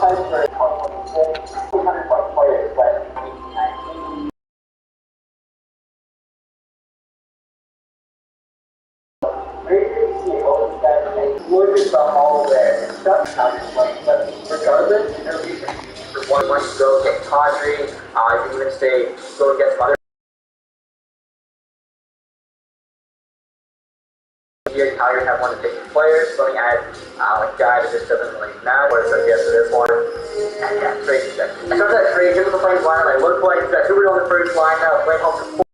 types for 2026, 200 players, but 2019. Very good to see all these guys and would just all there. That's how you're playing. But regardless, you're going to be for one to go get Kadri. You can even say go get some other. Calgary have one of the 50 players, so looking at a guy that just doesn't really matter what it says yes to this one. And yeah, trade check. I started that trade, here's the Flames lineup. I look like that Hubert on the first line now, Flame home to 4.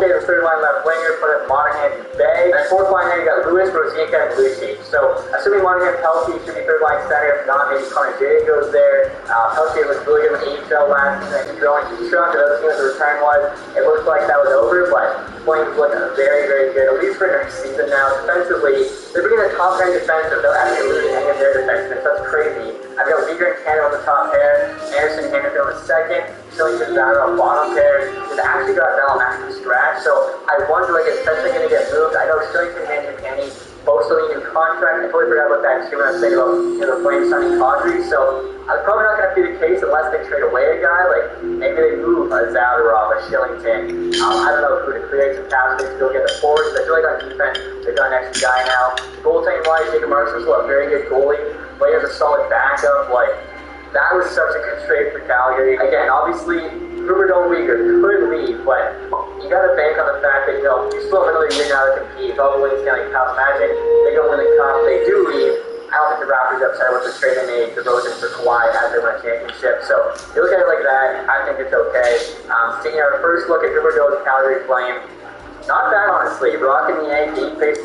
The third line left winger, put up Monahan and Bay. And fourth line there, you got Lewis, Rosica, and Lucy. So, assuming Monahan Peltier should be third line center, if not, maybe Connor Jay goes there. Peltier looks really good in the AHL last season. He's going to truck. It doesn't seem like the return was. It looks like that was over, but Flames look very, very good, at least for next season now. Defensively, they're bringing a top 10 defensive. They'll actually lose any of their defensemen. That's crazy. I've got Weegar and Canada on the top pair, Anderson and Handerfield on the second, Shillington Zara on bottom pair. They've actually got Val Max from scratch, so I wonder, like, if Spencer going to get moved. I know Shillington, Handerson, and Kenny both still need a new contract. I totally forgot about that too when I was saying about the Flames signing Kadri, so that's probably not going to be the case unless they trade away a guy. Like, maybe they move a Zadorov, a Shillington. I don't know who to create some cap space to go get the forwards. I feel like on defense, they've got an extra guy now. Goaltending-wise, Jacob Markstrom's still a very good goalie. Player's a solid backup. Like, that was such a good trade for Calgary. Again, obviously, Hubert Weegar could leave, but you got to bank on the fact that, you still have another year now to compete. All the wins Stanley Cup. Imagine they don't win the Cup, they do leave. I don't think the Raptors are upset with the trade they made, DeRozan for Kawhi as they win a championship. So, you look at it like that, I think it's okay. Seeing our first look at Hubert Calgary Flame, not bad, honestly. Rocking the Yankee face.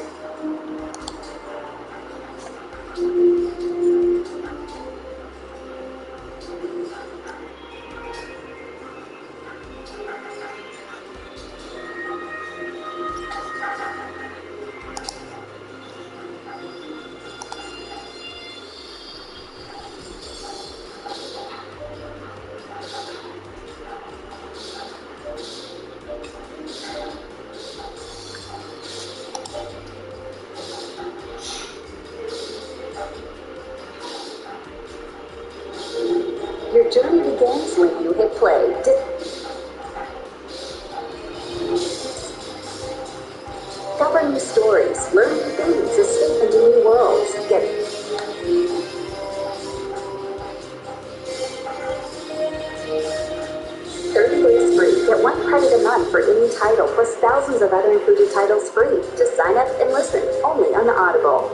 Your journey begins when you hit play. Discover new stories, learn new things, escape into new worlds. Get 30 days free. Get 1 credit a month for any title, plus thousands of other included titles free. Just sign up and listen, only on the Audible.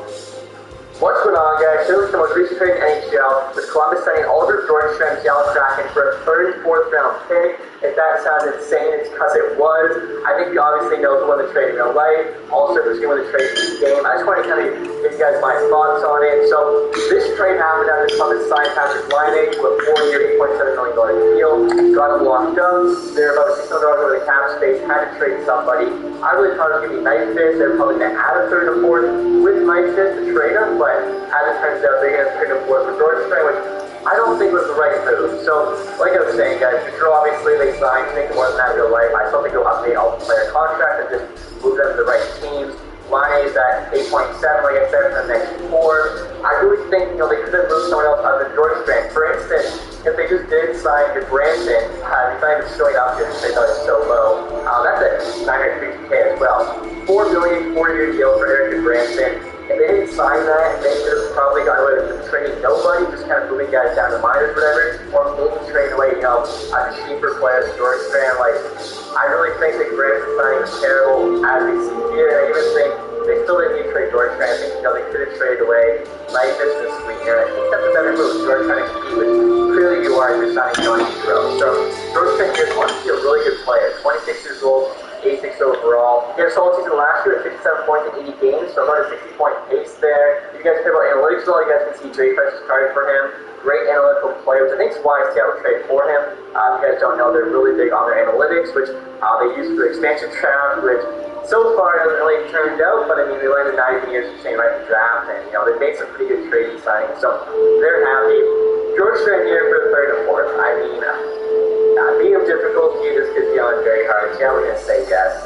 What's going on, guys? Here's the most recent trade in NHL, with Columbus signing Oliver Bjorkstrand, Seattle Kraken for a 3rd and 4th round pick. If that sounds insane, it's because it was. I think you obviously know who won the trade in real life. Also, who's going to win the trade in this game. I just want to kind of give you guys my thoughts on it. So, this trade happened after Columbus signed Patrick Laine to a 4-year, $8.7 million deal. Got him locked up. They're about $6 million over the cap space. Had to trade somebody. I really thought it was going to be Knight Fist. They're probably going to add a 3rd and 4th with Knight Fist to trade him, but as it turns out, they're going to trade him for Bjorkstrand, which I don't think was the right move. So, like I was saying, guys, for sure, obviously they signed to make it more than that in real life. I still think they'll update all the player contracts and just move them to the right teams. Line is at 8.7, like I said, for the next 4. I really think, they could have moved someone else other than Bjorkstrand. For instance, if they just did sign to Branson, he's not even showing up here because they thought it was so low. That's at $950K as well. $4 million, 4-year deal for Eric Branson. If they didn't sign that, they could have probably got away with trading nobody, just kind of moving guys down to minors or whatever, or maybe trade away, cheaper players, Bjorkstrand. Like, I really think that Branson signing was terrible as we see here, and I even think they still didn't need to trade Bjorkstrand. I think, they could have traded away Lycus and Sweetener. I think that's a better move. Bjorkstrand to compete with, clearly you are, you're signing Johnny Hero. So, Bjorkstrand here's one, he's a really good player, 26 years old, 86 overall. He had a solid season last year at 57 points in 80 games, so about a 60-point pace there. If you guys care about analytics at all, you guys can see Jay Fresh's card for him. Great analytical player, which I think is why Seattle traded for him. If you guys don't know, they're really big on their analytics, which they use for the expansion draft, which so far hasn't really turned out, but I mean, they landed 90 years of chain right in the draft, and they've made some pretty good trading signings, so they're happy. Bjorkstrand here for the 3rd and 4th. I mean, being difficult, you just could be on very hard. Yeah, we're going to say yes.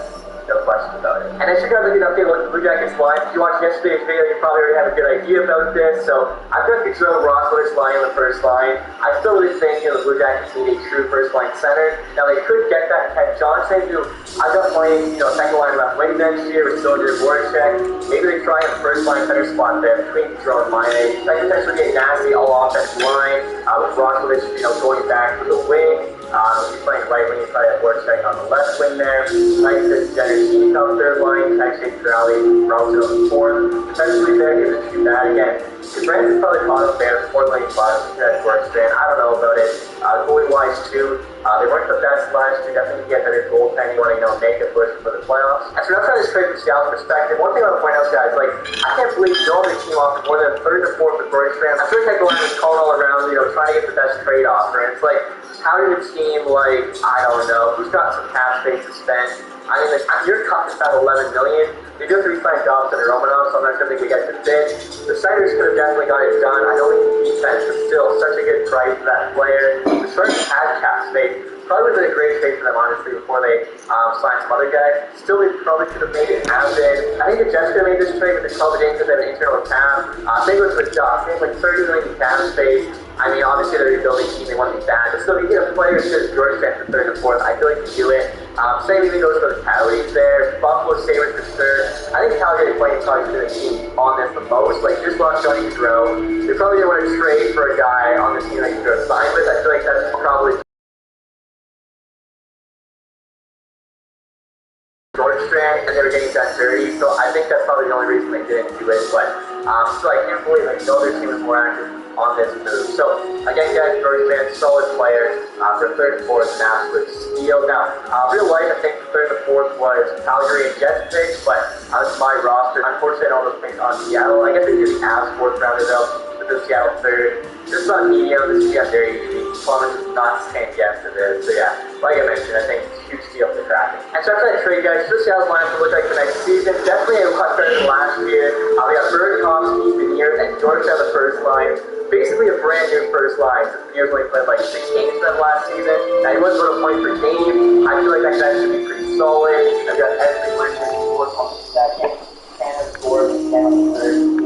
no question about it. And I should have a good update on the Blue Jackets line. If you watched yesterday's video, you probably already have a good idea about this. So I've got Gaudreau, Rossler's line on the first line. I still really think the Blue Jackets need a true first line center. Now they could get that Ted Johnson, who I've got playing second line left wing next year with Silver Voracek. Maybe they try a first line center spot there between Gaudreau and Laine. That could potentially get nasty all offensive line with Rossler going back to the wing. He's playing right wing, he's probably at Voracek on the left wing there. Nice to Jenner on third line, Tyson Crowley, Robinson on the fourth. Defensively there, isn't too bad again. Brandon's probably caught up there, 4 lane bottom, that's Voracek. I don't know about it. Goalie wise too, they weren't the best last year, definitely get better goaltending when they make a push for the playoffs. And so that's how this trade from Seattle's perspective. One thing I want to point out, guys, I can't believe no other team offered more than third or fourth with Voracek. I'm sure Ted Gallant was calling all around, trying to get the best trade offer. And it's how did a team I don't know, who's got some cap space to spend? I mean, your cup is about $11 million. They do have to re-sign Dobson and Romanov, so I'm not sure if they get the fit. The Senators could have definitely got it done. I don't think the defense is still such a good price for that player. The Sharks had cap space. Probably would have been a great trade for them, honestly, before they signed some other guys. Still, they probably could have made it happen. I think the Jets could have made this trade, but the Columbus James have an internal cap. Same with Duff. They have $30 million cap space. I mean, obviously they're a rebuilding team, they want to be bad, but still, you get a player such as George Sand for third and fourth, I feel like you do it. Same even goes for the Coyotes there, Buffalo Sabres for sure. I think Calgary playing probably the team on this the most. Just lost Johnny Gaudreau. They probably didn't want to trade for a guy on the team that Gaudreau signed with. I feel like that's probably George Strand, and they were getting done dirty, so I think that's probably the only reason they didn't do it. But so I can't believe no other team was more active on this move. So again, guys, George Strand, solid players. For third and fourth, an absolute steal. Now, real life, I think third and fourth was Calgary and Jets picks, but that's my roster. Unfortunately, all those picks on Seattle. I guess they do the Avs fourth rounder though, with the Seattle third. Just on medium, this is very easy. Columbus is not stand yes to this. So yeah, like I mentioned, I think it's a huge deal for the Kraken. And so after that trade, guys, just Seattle's lineup will look like for next season. Definitely a lot better than last year. We got Burakovsky, Beniers, and George on the first line. Basically a brand new first line. Beniers only played 6 games for them last season. Now he was about a point per game. I feel like that guy should be pretty solid. I've got Esri Richards, fourth on the second, Canada fourth, and on the third.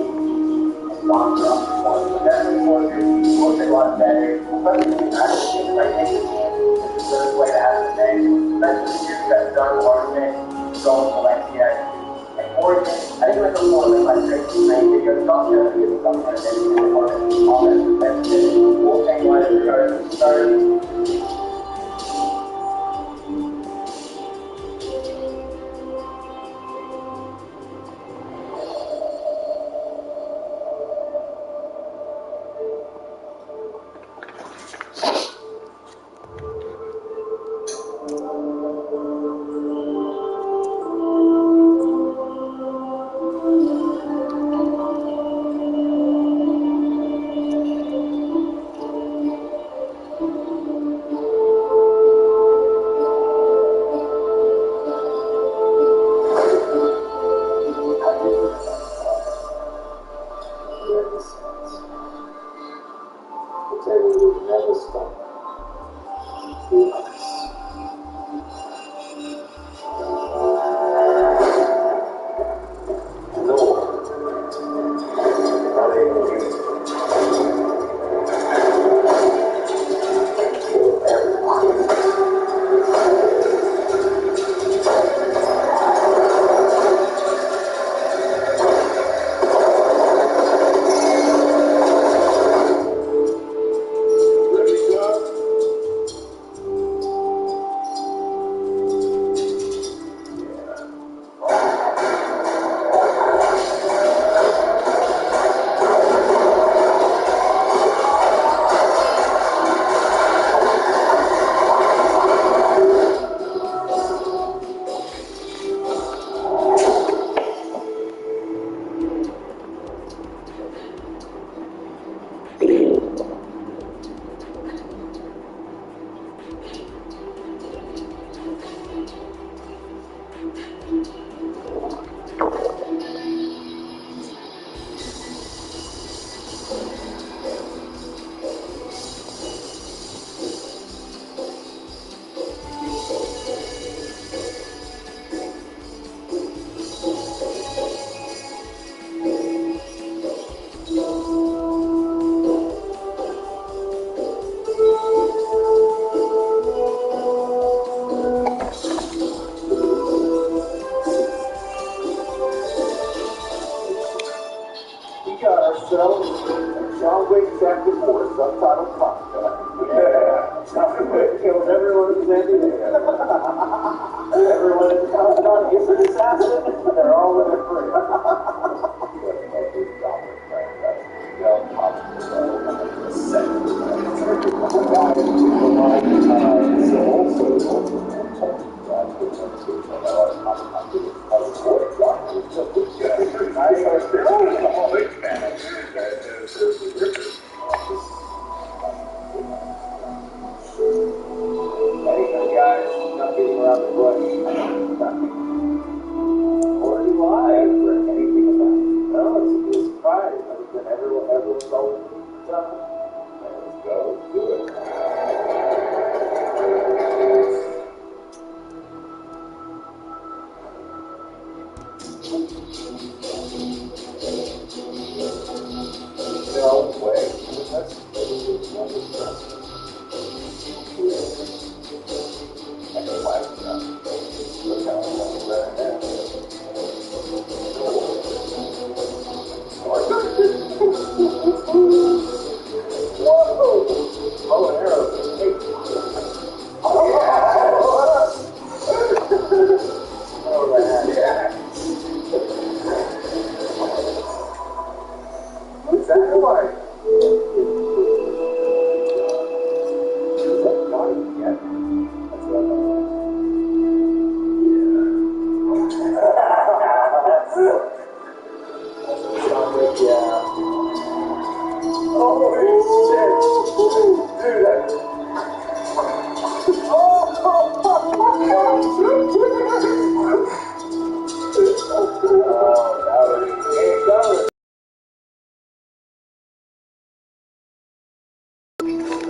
Longer on the one. So definitely will a lot better. But the team actually I think the team is a good way to have the next. Especially here we got John Larson, Joel Valencia, and Oregon. I think we're going to go with my straight team because Doctor is something that they can work on this defensive. We'll take one of the cards to start. got ourselves a John Wick Chapter 4 subtitle cocktail. Yeah. John Wick kills everyone in the end. Everyone in the Comic-Con is an assassin. They're all in it free.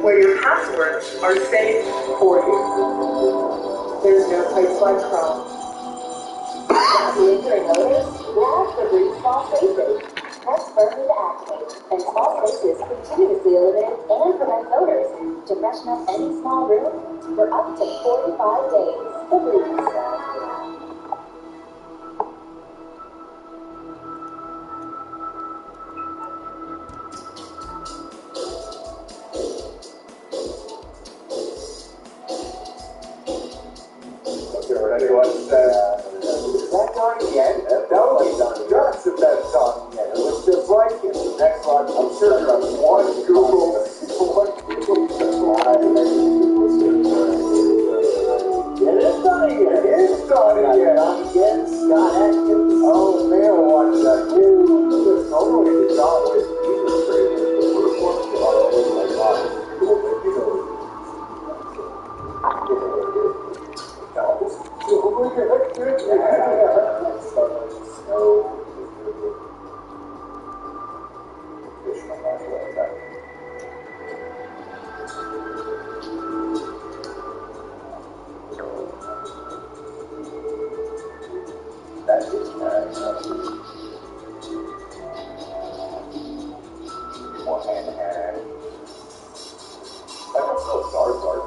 Where your passwords are safe for you. There's no place like Chrome. Entering notice, flash the brief small spaces. Press firmly to activate, and small spaces continuously eliminate and prevent odors to freshen up any small room for up to 45 days. The breathing spell. Anyone said, is that Donnie Yen? That was Donnie Yen. That's if that's Donnie Yen. It looks just like him. Next one, I'm sure you have one Google. It is Donnie Yen. It is Donnie Yen. Donnie Yen, Scott Atkins. Oh, man, watch that. Just totally the John Wick. He was crazy. The first one, oh my God.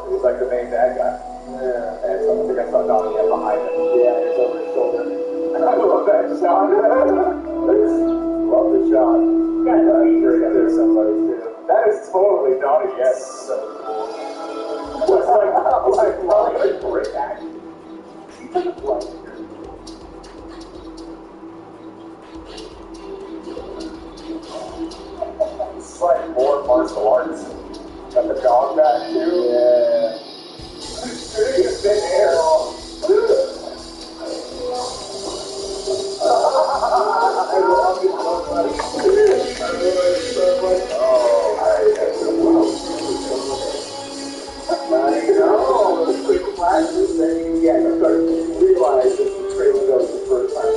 He's like the main bad guy. Yeah, and so I think I saw Donnie Yen behind him. Yeah, it's over his shoulder. I love that shot. Love the shot. I know you heard there's somebody too. That is totally Donnie Yen. So cool. Just like great action. She's like a blood. It's like more martial arts. Got the dog back too. Yeah. Shooting in thin air. I love it so much. I know. It's quick flashes. Then you start to realize that the trailer goes the first time.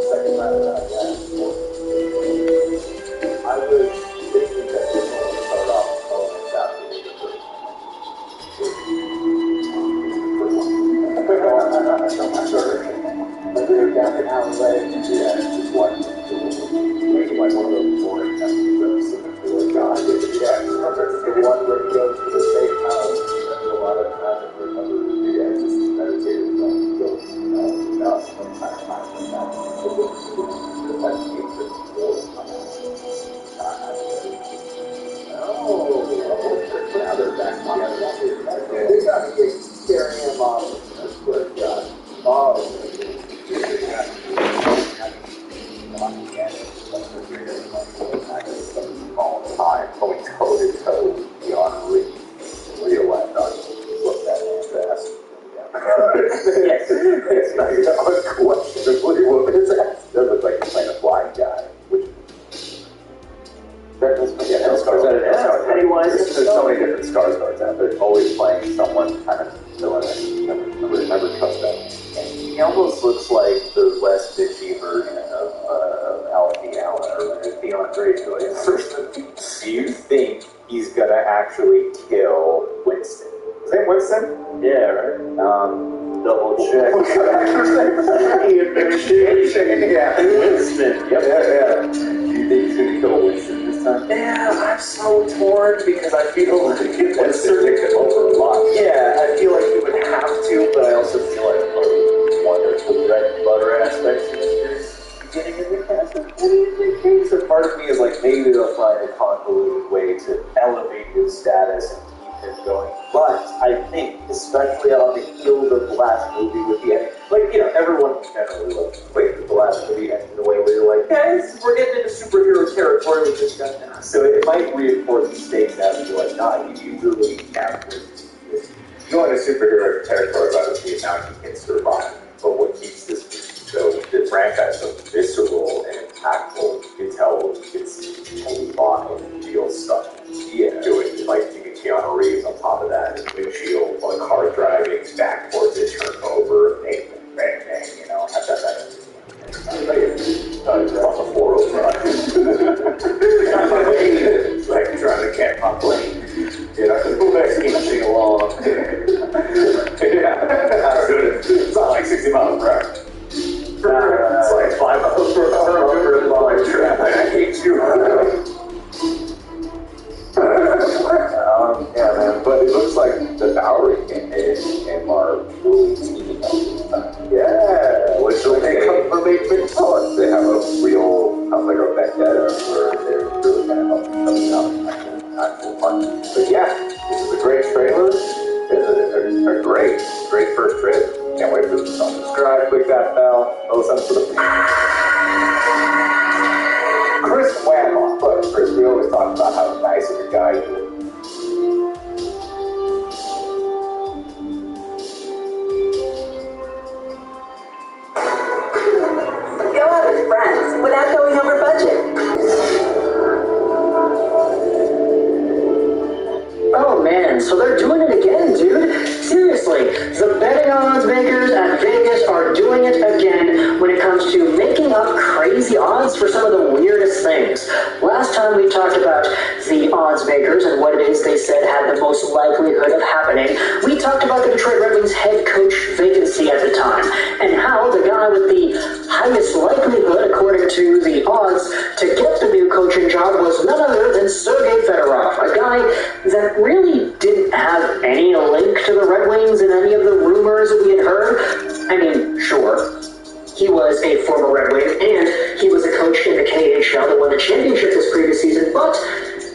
Second time around, yeah. I was thinking that this one would start off after the first one. I'm sure. But they're down in alleyway. Yeah, just watching it. Maybe like one of those boring episodes. Yeah, the one where he goes to the safe house. There's a lot of time for another. Yeah, just meditating on goes, from time to time like that. All the time, going toe to toe beyond reach. Real life dog. Look that man's ass. Yes. It's not unquestionably whoop his ass. That looks like he's playing a blind guy. Which there's so many different Skarsgårds out there. Always playing someone kind of villainous. Never trust that. And he almost looks like the less bitchy version of Alfie Allen or Theon Greyjoy. Do you think he's gonna actually kill Winston? Is that Winston? Yeah, right. Double check. Yeah, Winston. Yep. Yeah. Do you think he's gonna kill Winston this time? Yeah, I'm so torn because I feel like Winston picked him over a lot. Yeah, I feel like he would have to, but I also feel like one of the bread and butter aspects of this getting in the cast. What do you think? So part of me is like, maybe they'll find a convoluted way to elevate his status and keep him going. But I think, especially on the heels of the last movie with the ending, like, you know, everyone generally wait for the last movie ending in a way where you're like, guys, we're getting into superhero territory with this guy now. So it might reinforce the stakes as to like, nah, you really have to. Going into superhero territory about the amount he can survive. But what keeps this the franchise so visceral and impactful, you can tell it's a lot of real stuff. Yeah, doing like thinking Keanu Reeves on top of that, his windshield, on car driving back towards it, turn over, bang, bang, bang, you know, have that. On the 405. Like trying to catch my plane. You know, sing along. It's not like 60 miles per hour. It's like 5 miles per hour over the line trap. I hate you. Yeah, man. But it looks like the Bowery and are really teaming up this time. Yeah, which will they come from a big talk. They have a real, like a vendetta where they're really kind of coming out actual fun. But yeah, this is a great trailer. It's a great first trailer. Can't wait for the subscribe, click that bell, those things for the Chris Wamlock. Look, Chris, we always talk about how nice of a guy he is. Go out with friends without going over budget. Oh man, so they're doing it again, dude. Seriously, the betting odds makers at Vegas are doing it again when it comes to making up crazy odds for some of the weirdest things. Last time we talked about the odds makers and what it is they said had the most likelihood of happening. We talked about the Detroit Red Wings head coach vacancy at the time, and how the guy with the highest likelihood, according to the odds, to get the new coaching job was none other than Sergei Fedorov, a guy that really didn't have any link to the Red Wings in any of the rumors that we had heard. I mean, sure, he was a former Red Wing, and he was a coach in the KHL that won the championship this previous season, but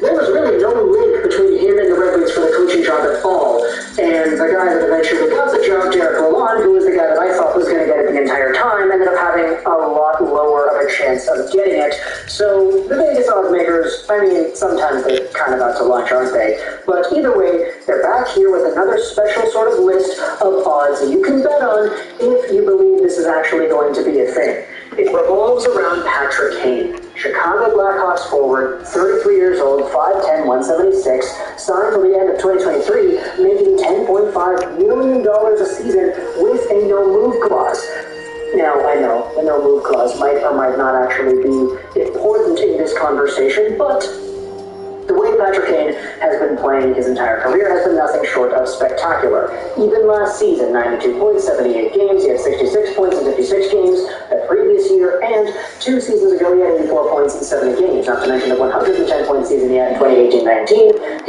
there was really no link between him and the Red Wings for the coaching job at all. And the guy that eventually got the job, Derek Lalonde, who was the guy that I thought was going to get it the entire time, ended up having a lot lower of a chance of getting it. So the Vegas odds makers, I mean, sometimes they're kind of out to lunch, aren't they? But either way, they're back here with another special sort of list of odds that you can bet on if you believe this is actually going to be a thing. It revolves around Patrick Kane, Chicago Blackhawks forward, 33 years old, 5'10", 176, signed till the end of 2023, making $10.5 million a season with a no-move clause. Now, I know the no-move clause might or might not actually be important in this conversation, but the way Patrick Kane has been playing his entire career has been nothing short of spectacular. Even last season, 92 points, 78 games, he had 66 points in 56 games the previous year, and 2 seasons ago he had 84 points in 70 games, not to mention the 110-point season he had in 2018-19.